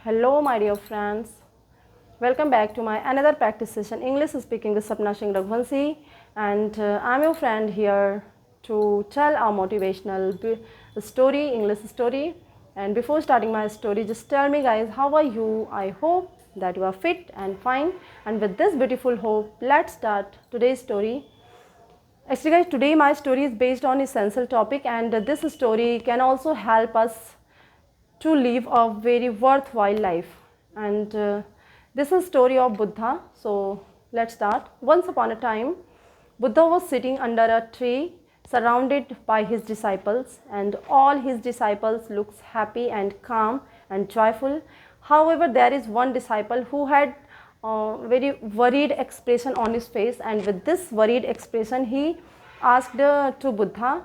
Hello, my dear friends. Welcome back to my another practice session, English speaking with Sapna Singh Raghuvanshi, and I'm your friend here to tell a motivational story, English story. And before starting my story, just tell me, guys, how are you? I hope that you are fit and fine. And with this beautiful hope, let's start today's story. Actually, guys, today my story is based on essential topic, and this story can also help us to live a very worthwhile life. And this is story of Buddha. So let's start. Once upon a time, Buddha was sitting under a tree surrounded by his disciples, and all his disciples looks happy and calm and joyful. However, there is one disciple who had very worried expression on his face, and with this worried expression he asked to Buddha,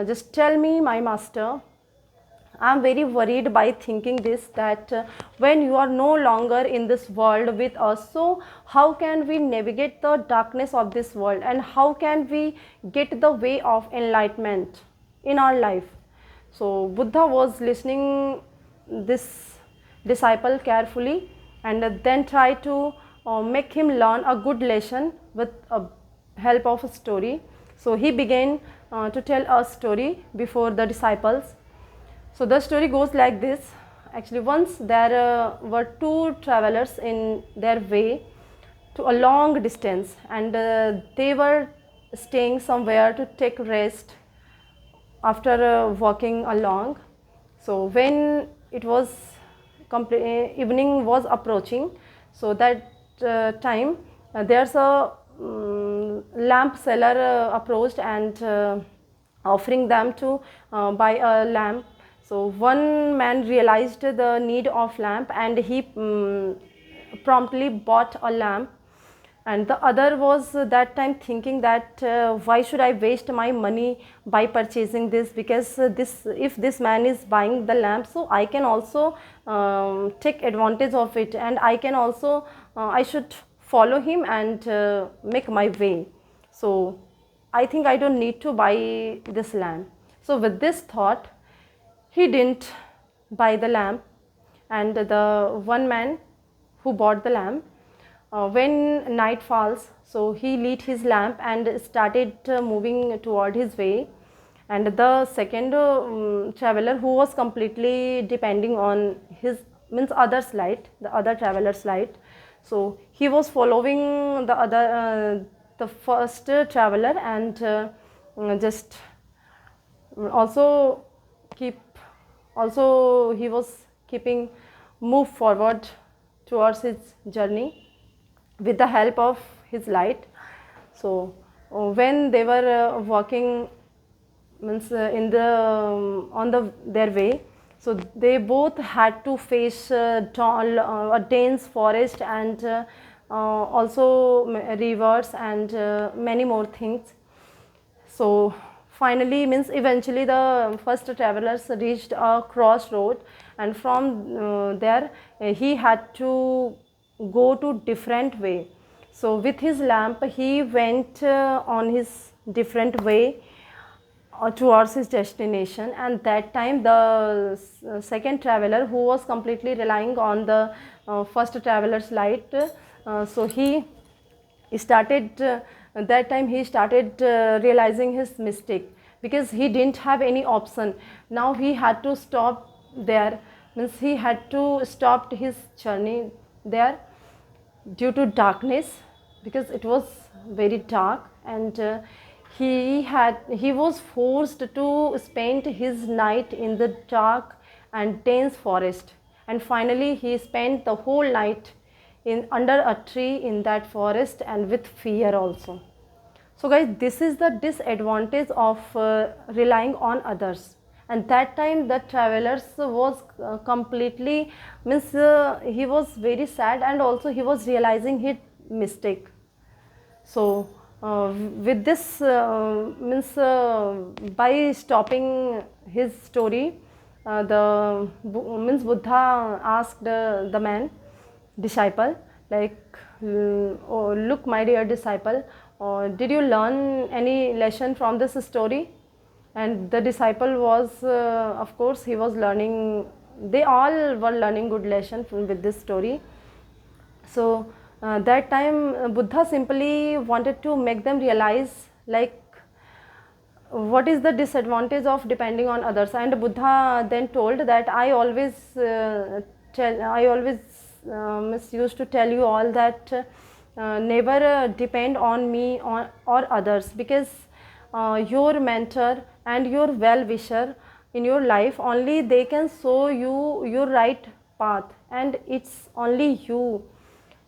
just tell me, my master, I am very worried by thinking this, that when you are no longer in this world with us, so how can we navigate the darkness of this world, and how can we get the way of enlightenment in our life? So Buddha was listening this disciple carefully, and then tried to make him learn a good lesson with help of a story. So he began to tell a story before the disciples. So the story goes like this. Actually, once there were two travelers in their way to a long distance, and they were staying somewhere to take rest after walking along. So when it was evening was approaching, so that time there's a lamp seller approached and offering them to buy a lamp. So one man realized the need of lamp, and he promptly bought a lamp. And the other was that time thinking that why should I waste my money by purchasing this, because if this man is buying the lamp, so I can also take advantage of it, and I can also I should follow him and make my way. So I think I don't need to buy this lamp. So with this thought, he didn't buy the lamp. And the one man who bought the lamp, when night falls, so he lit his lamp and started moving toward his way. And the second traveler, who was completely depending on his means others light, the other traveler's light, so he was following the first traveler, and just also keep also he was keeping move forward towards his journey with the help of his light. So when they were walking means in the on their way, so they both had to face a dense forest, and also rivers, and many more things. So finally, means eventually the first travelers reached a crossroad, and from there he had to go to different way. So with his lamp he went on his different way towards his destination. And that time the second traveler, who was completely relying on the first traveler's light, so he started that time he started realizing his mistake, because he didn't have any option. Now he had to stop there, means he had to stop his journey there due to darkness, because it was very dark. And he was forced to spend his night in the dark and dense forest. And finally he spent the whole night in under a tree in that forest, and with fear also. So guys, this is the disadvantage of relying on others. And that time the travelers was completely means he was very sad, and also he was realizing his mistake. So with this means by stopping his story, the means Buddha asked the man disciple, like, oh, look, my dear disciple, did you learn any lesson from this story? And the disciple was of course he was learning they all were learning good lesson with this story. So that time Buddha simply wanted to make them realize like what is the disadvantage of depending on others. And Buddha then told that I always used to tell you all that never depend on me or others, because your mentor and your well-wisher in your life, only they can show you your right path, and it's only you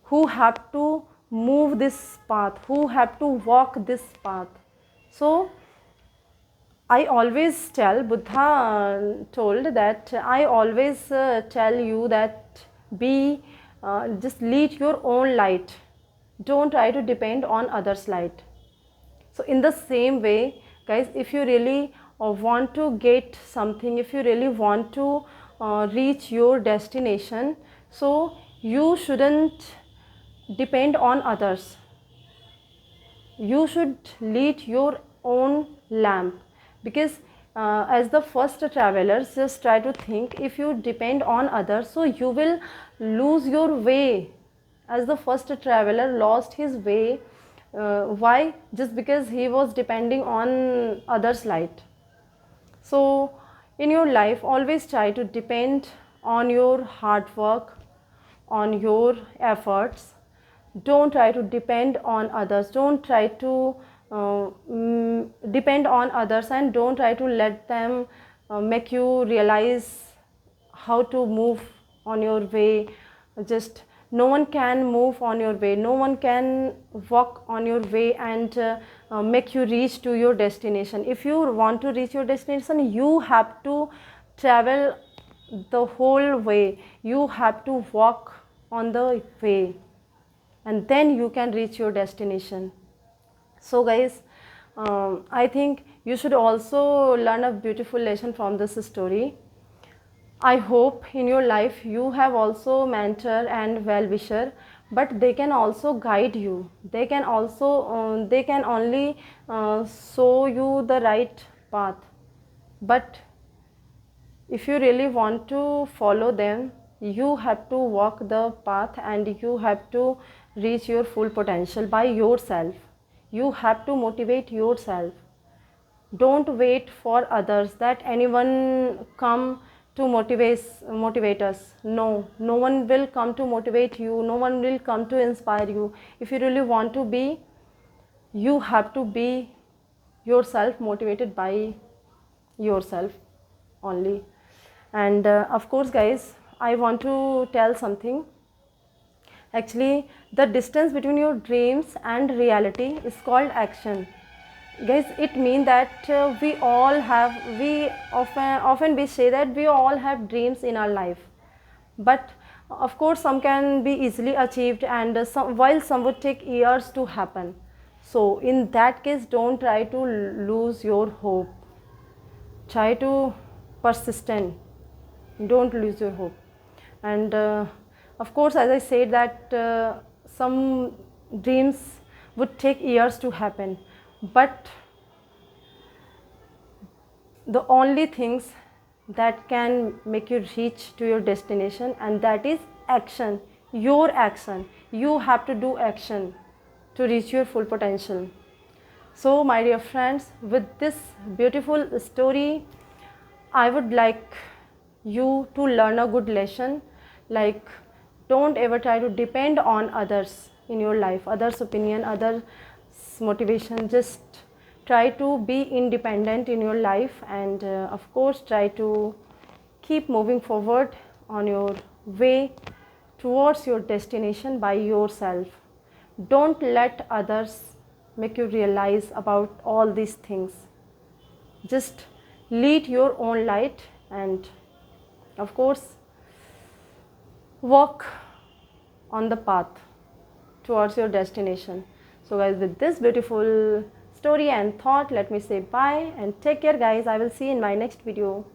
who have to move this path, who have to walk this path. So I always tell, Buddha told that I always tell you that just lead your own light. Don't try to depend on others' light. So in the same way, guys, if you really want to get something, if you really want to reach your destination, so you shouldn't depend on others. You should lead your own lamp, because as the first travelers, just try to think, if you depend on others, so you will lose your way. As the first traveler lost his way, why? Just because he was depending on others' light. So in your life, always try to depend on your hard work, on your efforts. Don't try to depend on others. Don't try to depend on others, and don't try to let them make you realize how to move on your way. Just no one can move on your way, no one can walk on your way and make you reach to your destination. If you want to reach your destination, you have to travel the whole way, you have to walk on the way, and then you can reach your destination. So guys, I think you should also learn a beautiful lesson from this story. I hope in your life you have also mentor and well-wisher, but they can also guide you. They can also they can only show you the right path. But if you really want to follow them, you have to walk the path and you have to reach your full potential by yourself. You have to motivate yourself. Don't wait for others, that anyone come to motivate us. No one will come to motivate you, no one will come to inspire you. If you really want to be, you have to be yourself, motivated by yourself only. And of course guys, I want to tell something. Actually, the distance between your dreams and reality is called action. Guys, it means that we often we say that we all have dreams in our life, but of course some can be easily achieved, and while some would take years to happen. So in that case, don't try to lose your hope, try to persistent, don't lose your hope. And of course, as I said that some dreams would take years to happen, but the only things that can make you reach to your destination, and that is action, your action. You have to do action to reach your full potential. So my dear friends, with this beautiful story, I would like you to learn a good lesson, like don't ever try to depend on others in your life, others' opinion, others' motivation. Just try to be independent in your life, and of course try to keep moving forward on your way towards your destination by yourself. Don't let others make you realize about all these things. Just lead your own light, and of course walk on the path towards your destination. So guys, with this beautiful story and thought, let me say bye and take care guys. I will see you in my next video.